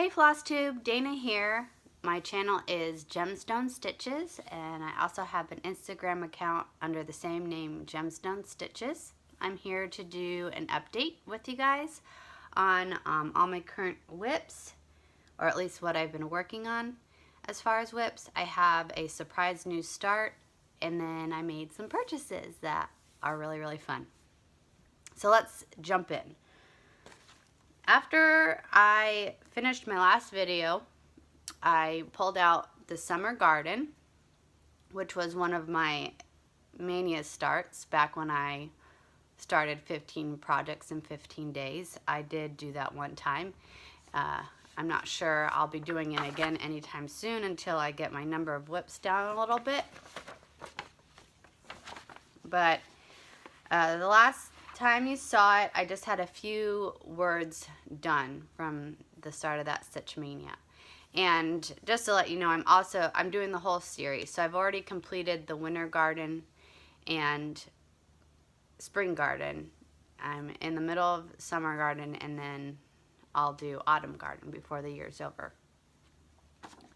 Hey Floss Tube, Dana here. My channel is Gemstone Stitches, and I also have an Instagram account under the same name, Gemstone Stitches. I'm here to do an update with you guys on all my current whips, or at least what I've been working on. As far as whips, I have a surprise new start, and then I made some purchases that are really fun. So let's jump in. After I finished my last video, I pulled out the summer garden, which was one of my mania starts back when I started 15 projects in 15 days. I did do that one time. I'm not sure I'll be doing it again anytime soon until I get my number of whips down a little bit. But the last time you saw it, I just had a few words done from the start of that Stitch Mania. And just to let you know, I'm doing the whole series. So I've already completed the winter garden and spring garden. I'm in the middle of summer garden, and then I'll do autumn garden before the year's over.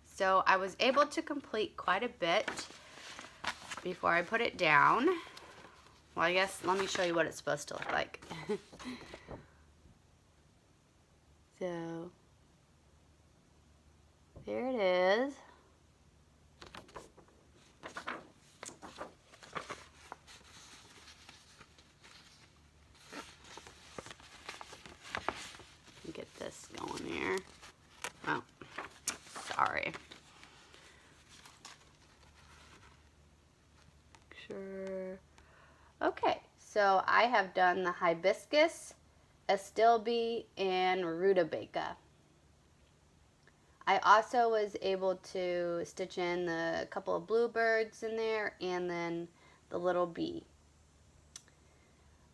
So I was able to complete quite a bit before I put it down. Well, I guess let me show you what it's supposed to look like. So, there it is. Get this going here. Oh, sorry. Sure. Okay, so I have done the hibiscus, astilbe, and rutabaga. I also was able to stitch in the couple of bluebirds in there and then the little bee.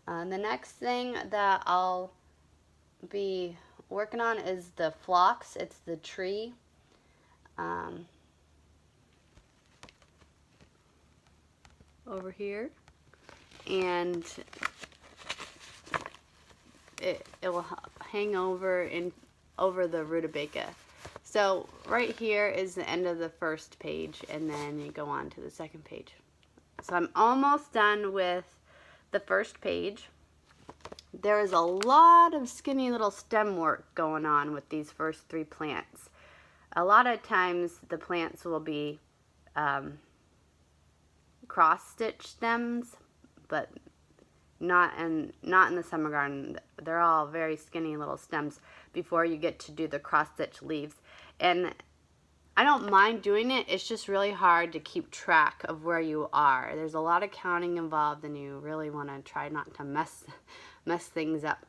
The next thing that I'll be working on is the phlox. It's the tree. Over here. And it will hang over the rutabaga. So right here is the end of the first page, and then you go on to the second page. So I'm almost done with the first page. There is a lot of skinny little stem work going on with these first three plants. A lot of times the plants will be cross-stitch stems, but not in the summer garden. They're all very skinny little stems before you get to do the cross-stitch leaves. And I don't mind doing it. It's just really hard to keep track of where you are. There's a lot of counting involved, and you really want to try not to mess things up.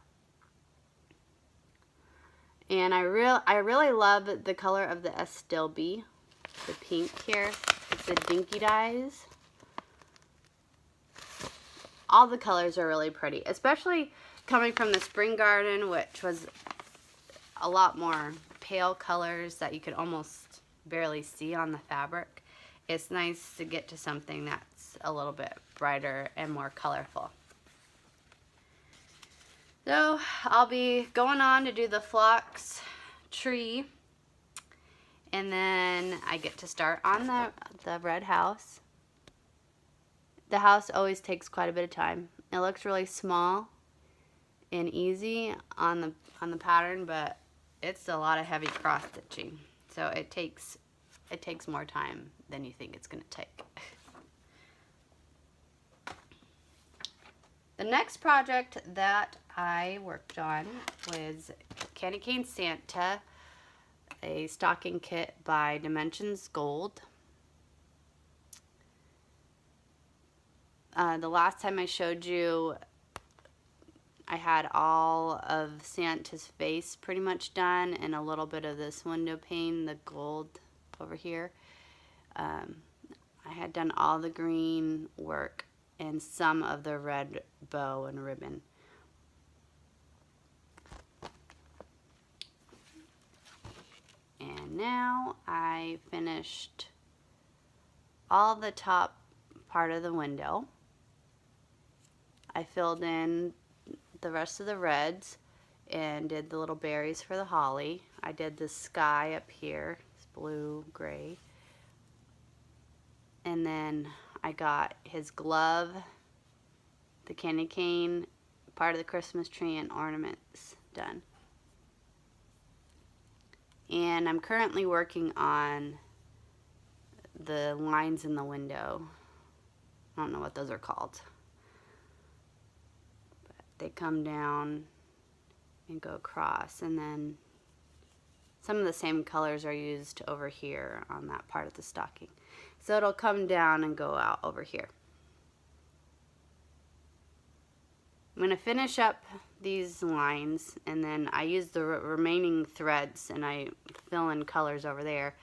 And I really love the color of the astilbe, the pink here. It's the Dinky Dyes. All the colors are really pretty, especially coming from the spring garden, which was a lot more pale colors that you could almost barely see on the fabric. It's nice to get to something that's a little bit brighter and more colorful. So I'll be going on to do the phlox tree, and then I get to start on the red house. The house always takes quite a bit of time. It looks really small and easy on the pattern, but it's a lot of heavy cross stitching. So it takes more time than you think it's going to take. The next project that I worked on was Candy Cane Santa, a stocking kit by Dimensions Gold. The last time I showed you, I had all of Santa's face pretty much done, and a little bit of this window pane, the gold over here. I had done all the green work and some of the red bow and ribbon. And now I finished all the top part of the window. I filled in the rest of the reds and did the little berries for the holly. I did the sky up here, it's blue, gray. And then I got his glove, the candy cane, part of the Christmas tree, and ornaments done. And I'm currently working on the lines in the window. I don't know what those are called. But they come down and go across, and then some of the same colors are used over here on that part of the stocking. So it'll come down and go out over here. I'm going to finish up these lines, and then I use the remaining threads and I fill in colors over there.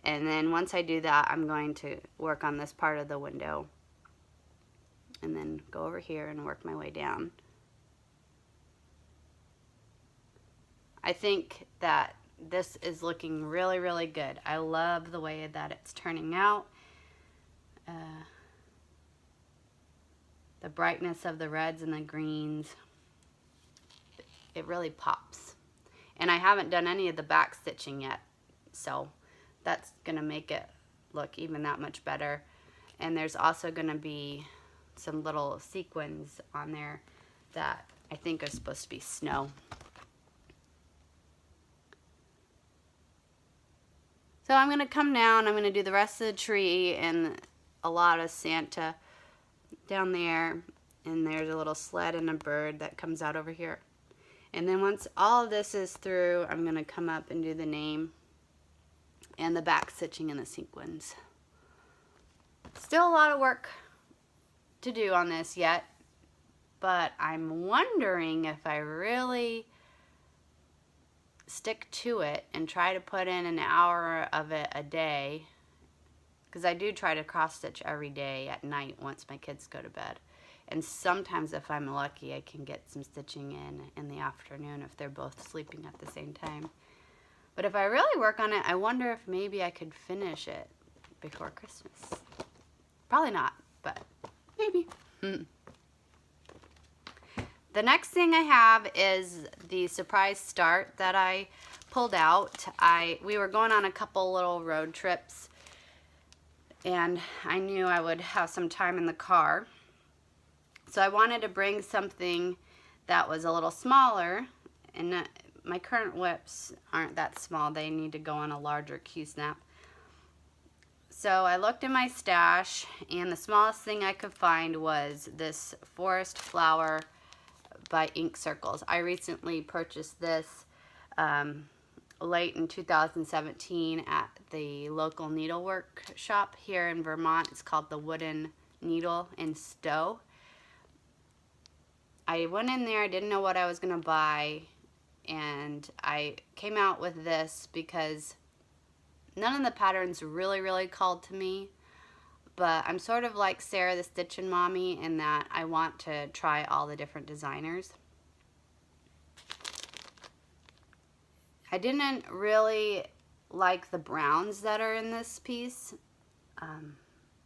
And then once I do that, I'm going to work on this part of the window and then go over here and work my way down. I think that this is looking really, really good. I love the way that it's turning out. The brightness of the reds and the greens, it really pops. And I haven't done any of the back stitching yet, so that's gonna make it look even that much better. And there's also gonna be some little sequins on there that I think are supposed to be snow. So I'm gonna come down, I'm gonna do the rest of the tree and a lot of Santa down there, and there's a little sled and a bird that comes out over here. And then once all of this is through, I'm gonna come up and do the name and the back stitching and the sequins. Still a lot of work to do on this yet, but I'm wondering if I really stick to it and try to put in an hour of it a day, because I do try to cross stitch every day at night once my kids go to bed. And sometimes if I'm lucky, I can get some stitching in the afternoon if they're both sleeping at the same time. But if I really work on it, I wonder if maybe I could finish it before Christmas. Probably not, but maybe. The next thing I have is the surprise start that I pulled out. We were going on a couple little road trips, and I knew I would have some time in the car. So I wanted to bring something that was a little smaller, and my current whips aren't that small. They need to go on a larger Q-snap. So I looked in my stash, and the smallest thing I could find was this forest flower by Ink Circles. I recently purchased this late in 2017 at the local needlework shop here in Vermont. It's called the Wooden Needle in Stowe. I went in there, I didn't know what I was gonna buy, and I came out with this because none of the patterns really called to me, but I'm sort of like Sarah the Stitchin' Mommy in that I want to try all the different designers. I didn't really like the browns that are in this piece,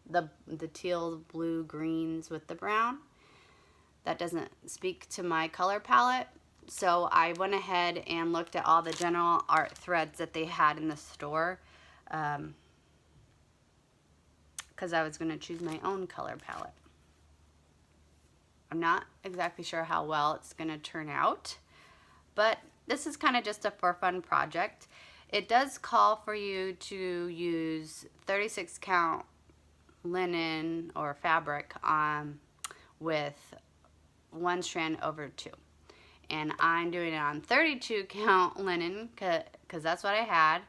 the teal, blue, greens with the brown. That doesn't speak to my color palette, so I went ahead and looked at all the general art threads that they had in the store, because I was going to choose my own color palette. I'm not exactly sure how well it's going to turn out, but this is kind of just a for fun project. It does call for you to use 36 count linen or fabric with 1 strand over 2. And I'm doing it on 32 count linen because that's what I had,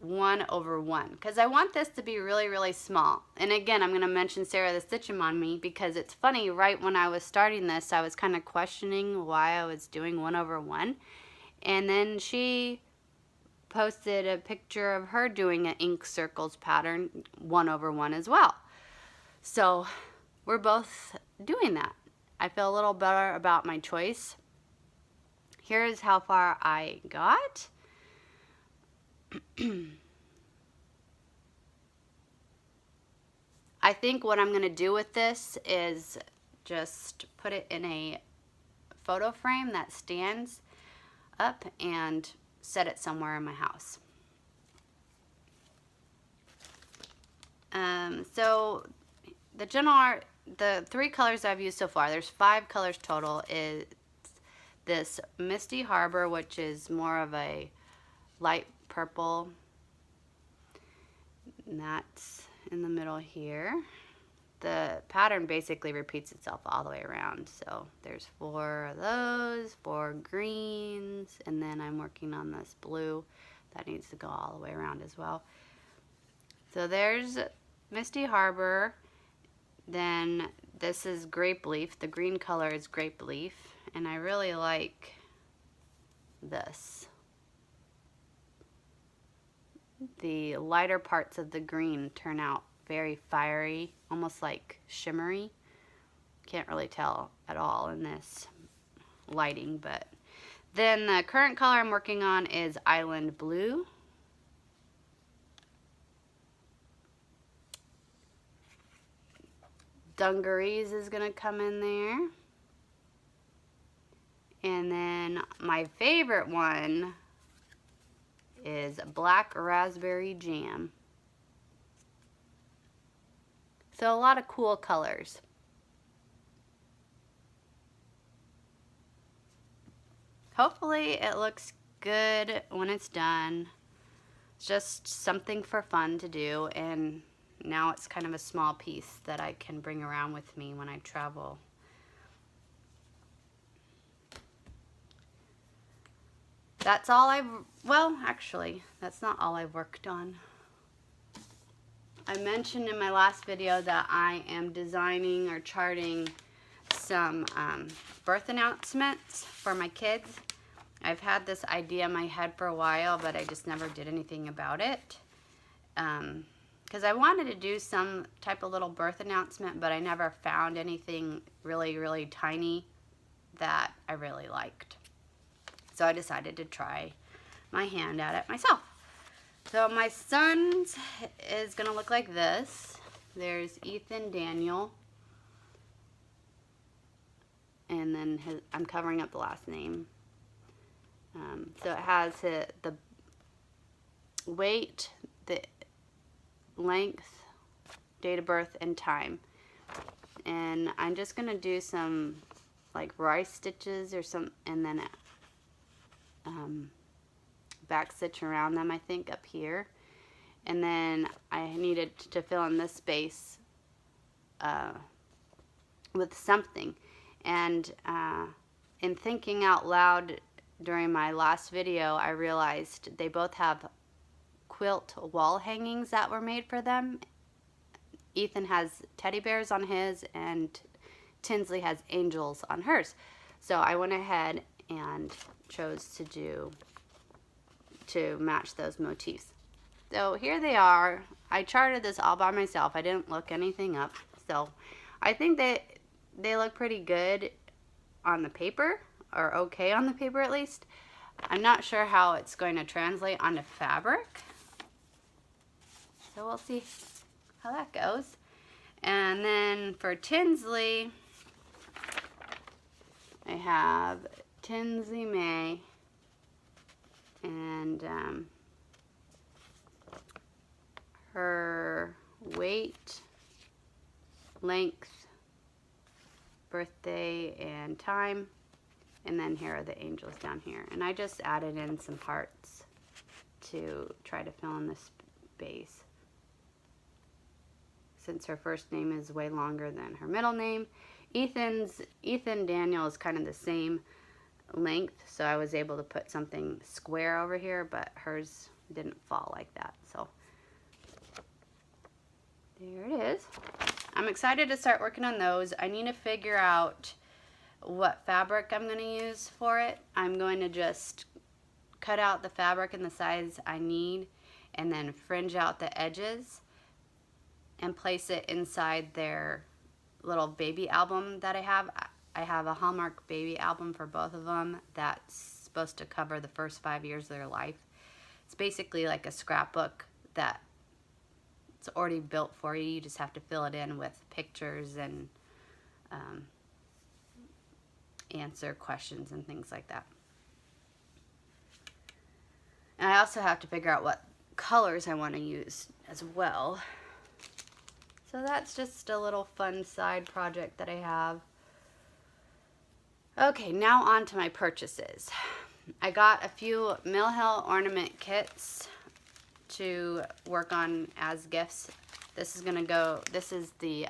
1 over 1, because I want this to be really small. And again, I'm going to mention Sarah the Stitchin' Mommy because it's funny, right when I was starting this, I was kind of questioning why I was doing 1 over 1, and then she posted a picture of her doing an Ink Circles pattern 1 over 1 as well. So we're both doing that. I feel a little better about my choice. Here's how far I got. I think what I'm going to do with this is just put it in a photo frame that stands up and set it somewhere in my house. So the 3 colors I've used so far, there's 5 colors total, is this Misty Harbor, which is more of a light purple, and that's in the middle here. The pattern basically repeats itself all the way around. So there's 4 of those, 4 greens, and then I'm working on this blue that needs to go all the way around as well. So there's Misty Harbor. Then this is Grape Leaf. The green color is Grape Leaf, and I really like this. The lighter parts of the green turn out very fiery, almost like shimmery. Can't really tell at all in this lighting, but then the current color I'm working on is Island Blue. Dungarees is gonna come in there. And then my favorite one is Black Raspberry Jam. So a lot of cool colors. Hopefully it looks good when it's done. It's just something for fun to do, and now it's kind of a small piece that I can bring around with me when I travel. That's all well, actually, that's not all I've worked on. I mentioned in my last video that I am designing or charting some birth announcements for my kids. I've had this idea in my head for a while, but I just never did anything about it. Because I wanted to do some type of little birth announcement, but I never found anything really, really tiny that I really liked. So I decided to try my hand at it myself. So my son's is going to look like this. There's Ethan Daniel. And then I'm covering up the last name. So it has the weight, the length, date of birth, and time. And I'm just going to do some like rice stitches or some, and then back stitch around them, I think, up here. And then I needed to fill in this space with something. And in thinking out loud during my last video, I realized they both have quilt wall hangings that were made for them. Ethan has teddy bears on his, and Tinsley has angels on hers. So I went ahead and chose to match those motifs. So here they are. I charted this all by myself. I didn't look anything up. So I think they look pretty good on the paper, or okay on the paper at least. I'm not sure how it's going to translate onto fabric. So we'll see how that goes. And then for Tinsley, I have Tinsley May, and her weight, length, birthday, and time. And then here are the angels down here. And I just added in some hearts to try to fill in this space, since her first name is way longer than her middle name. Ethan Daniel is kind of the same length, so I was able to put something square over here, but hers didn't fall like that. So there it is. I'm excited to start working on those. I need to figure out what fabric I'm going to use for it. I'm going to just cut out the fabric in the size I need, and then fringe out the edges and place it inside their little baby album that I have. I have a Hallmark baby album for both of them that's supposed to cover the first 5 years of their life. It's basically like a scrapbook that it's already built for you. You just have to fill it in with pictures and answer questions and things like that. also have to figure out what colors I want to use as well. So that's just a little fun side project that I have. Okay, now on to my purchases. I got a few Mill Hill ornament kits to work on as gifts. This is the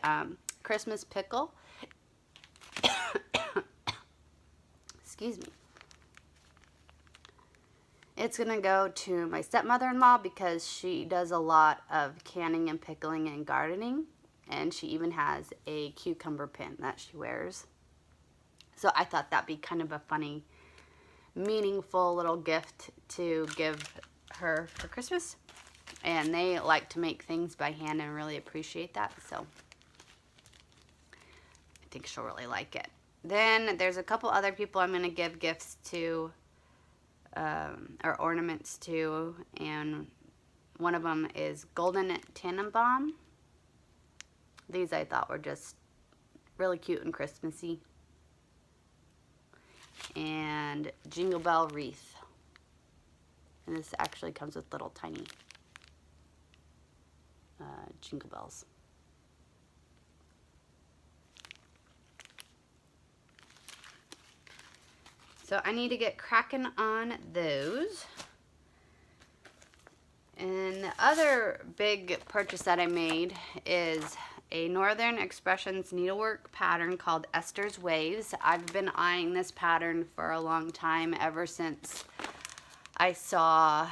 Christmas pickle. Excuse me. It's gonna go to my stepmother-in-law because she does a lot of canning and pickling and gardening, and she even has a cucumber pin that she wears. So I thought that'd be kind of a funny, meaningful little gift to give her for Christmas. And they like to make things by hand and really appreciate that, so I think she'll really like it. Then there's a couple other people I'm gonna give gifts to, or ornaments to, and one of them is Golden Tannenbaum. These I thought were just really cute and Christmassy. And Jingle Bell Wreath. And this actually comes with little tiny jingle bells. So I need to get cracking on those. And the other big purchase that I made is a Northern Expressions needlework pattern called Esther's Waves. I've been eyeing this pattern for a long time, ever since I saw,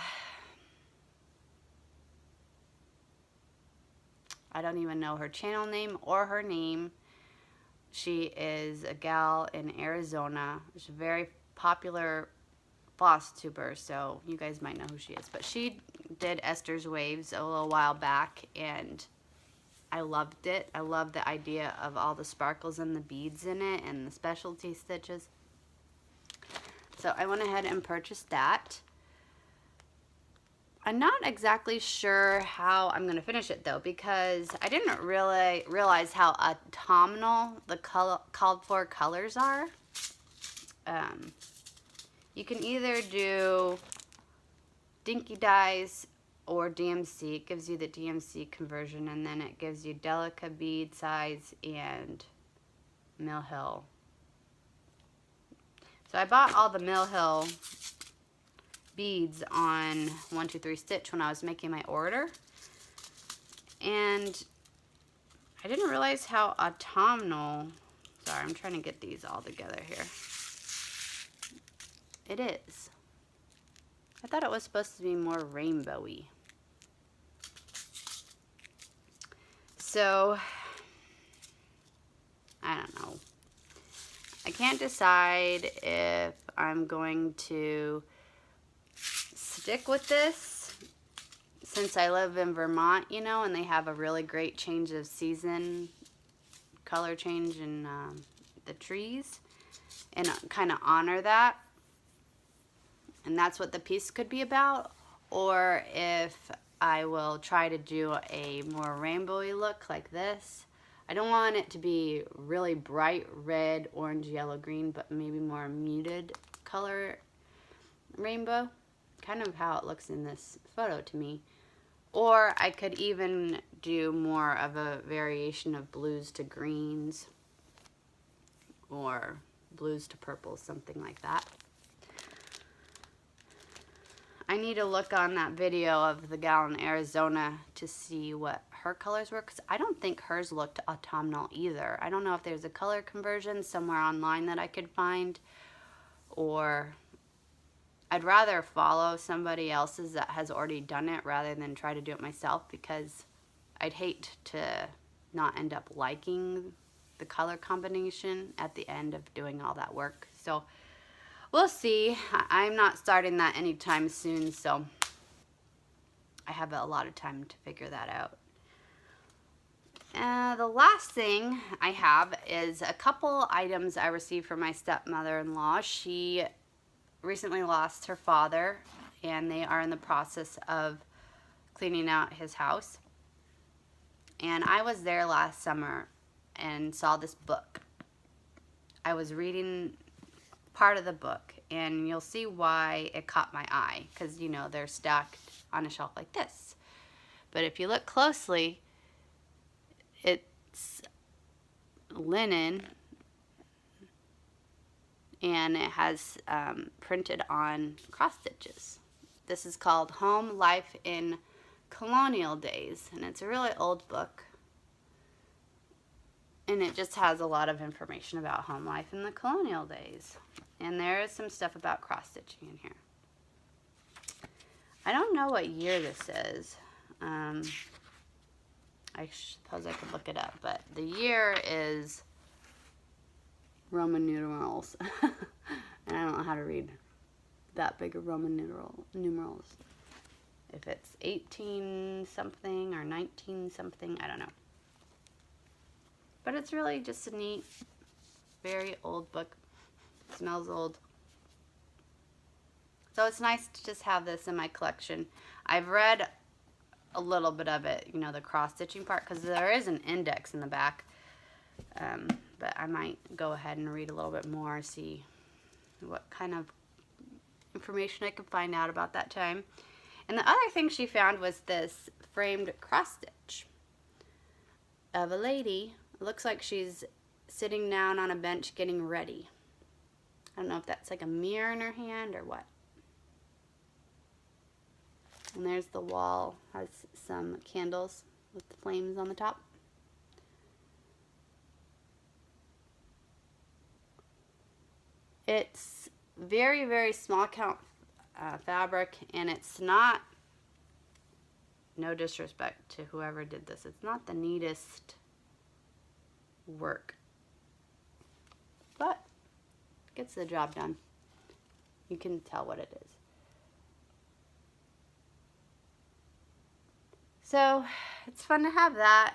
I don't even know her channel name or her name. She is a gal in Arizona. She's a very popular floss tuber, so you guys might know who she is. But she did Esther's Waves a little while back, and I loved it. I love the idea of all the sparkles and the beads in it and the specialty stitches. So I went ahead and purchased that. I'm not exactly sure how I'm going to finish it though, because I didn't really realize how autumnal the called for colors are. You can either do Dinky Dyes or DMC. It gives you the DMC conversion, and then it gives you Delica bead size and Mill Hill. So I bought all the Mill Hill beads on 1-2-3 Stitch when I was making my order, and I didn't realize how autumnal, sorry, I'm trying to get these all together here, it is. I thought it was supposed to be more rainbowy. So I don't know. I can't decide if I'm going to stick with this, since I live in Vermont, you know, and they have a really great change of season, color change in the trees, and kind of honor that. And that's what the piece could be about. Or if I will try to do a more rainbowy look like this. I don't want it to be really bright red, orange, yellow, green, but maybe more muted color rainbow. Kind of how it looks in this photo to me. Or I could even do more of a variation of blues to greens, or blues to purples, something like that. I need to look on that video of the gal in Arizona to see what her colors were, because I don't think hers looked autumnal either. I don't know if there's a color conversion somewhere online that I could find, or I'd rather follow somebody else's that has already done it rather than try to do it myself, because I'd hate to not end up liking the color combination at the end of doing all that work. So we'll see. I'm not starting that anytime soon, so I have a lot of time to figure that out. The last thing I have is a couple items I received from my stepmother-in-law. She recently lost her father, and they are in the process of cleaning out his house. And I was there last summer and saw this book. I was reading part of the book, and you'll see why it caught my eye, because you know they're stacked on a shelf like this. But if you look closely, it's linen, and it has printed on cross stitches. This is called Home Life in Colonial Days, and it's a really old book, and it just has a lot of information about home life in the colonial days. And there is some stuff about cross stitching in here. I don't know what year this is. I suppose I could look it up, but the year is Roman numerals. And I don't know how to read that big of Roman numerals. If it's 18 something or 19 something, I don't know. But it's really just a neat, very old book. It smells old. So it's nice to just have this in my collection. I've read a little bit of it, you know, the cross-stitching part, because there is an index in the back. But I might go ahead and read a little bit more, see what kind of information I can find out about that time. And the other thing she found was this framed cross-stitch of a lady. It looks like she's sitting down on a bench getting ready. I don't know if that's like a mirror in her hand or what. And there's the wall, has some candles with the flames on the top. It's very, very small count fabric, and it's not, no disrespect to whoever did this, it's not the neatest work, but gets the job done. You can tell what it is. So it's fun to have that.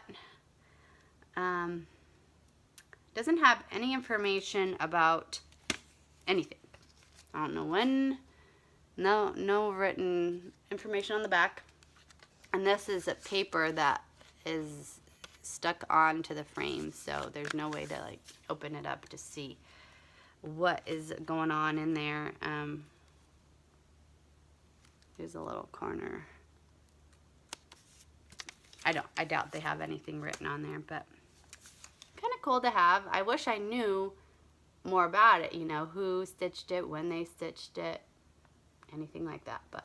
Doesn't have any information about anything. I don't know when. No written information on the back. And this is a paper that is stuck onto the frame, so there's no way to like open it up to see what is going on in there. Here's a little corner. I doubt they have anything written on there, but kind of cool to have. I wish I knew more about it, you know, who stitched it, when they stitched it, anything like that, but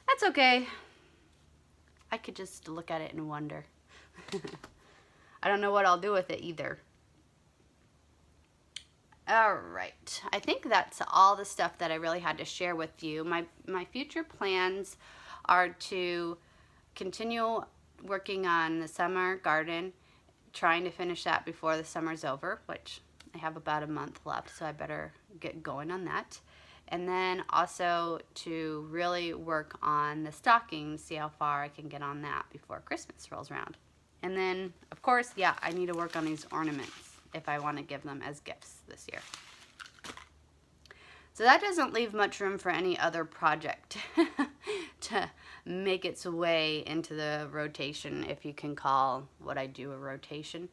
that's okay. I could just look at it and wonder. I don't know what I'll do with it either. Alright, I think that's all the stuff that I really had to share with you. My future plans are to continue working on the summer garden, trying to finish that before the summer's over, which I have about a month left, so I better get going on that. And then also to really work on the stockings, see how far I can get on that before Christmas rolls around. And then, of course, yeah, I need to work on these ornaments if I want to give them as gifts this year. So that doesn't leave much room for any other project to make its way into the rotation, if you can call what I do a rotation.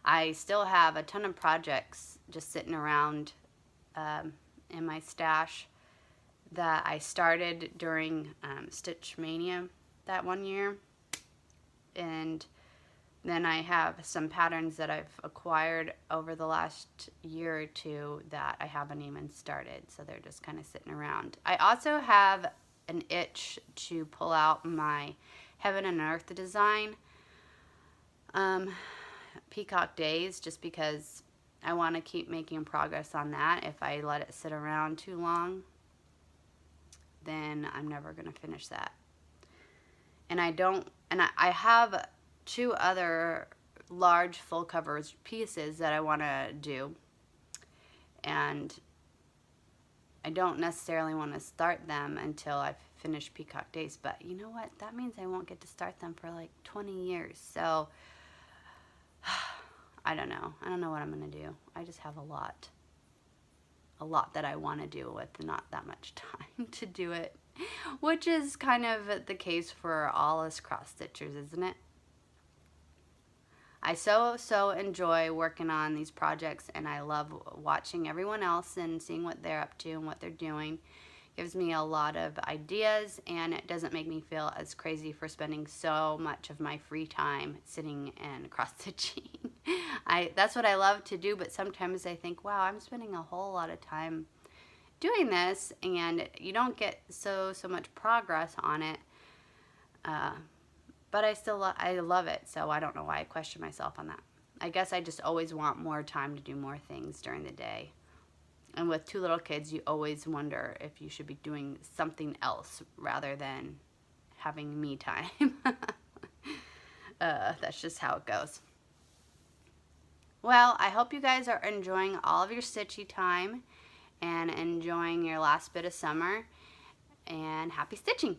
I still have a ton of projects just sitting around in my stash that I started during Stitch Mania that one year. And then I have some patterns that I've acquired over the last year or two that I haven't even started, so they're just kind of sitting around. I also have an itch to pull out my Heaven and Earth design, Peacock Days, just because I want to keep making progress on that. If I let it sit around too long, then I'm never going to finish that. And I have two other large full covers pieces that I want to do, and I don't necessarily want to start them until I've finished Peacock Days, but you know what, that means I won't get to start them for like 20 years, so I don't know what I'm going to do. I just have a lot that I want to do with not that much time to do it, which is kind of the case for all us cross stitchers, isn't it? I so enjoy working on these projects, and I love watching everyone else and seeing what they're up to and what they're doing. Gives me a lot of ideas, and it doesn't make me feel as crazy for spending so much of my free time sitting and cross-stitching. That's what I love to do, but sometimes I think, wow, I'm spending a whole lot of time doing this, and you don't get so much progress on it. But I love it, so I don't know why I question myself on that. I guess I just always want more time to do more things during the day. And with 2 little kids, you always wonder if you should be doing something else rather than having me time. That's just how it goes. Well, I hope you guys are enjoying all of your stitchy time and enjoying your last bit of summer. And happy stitching!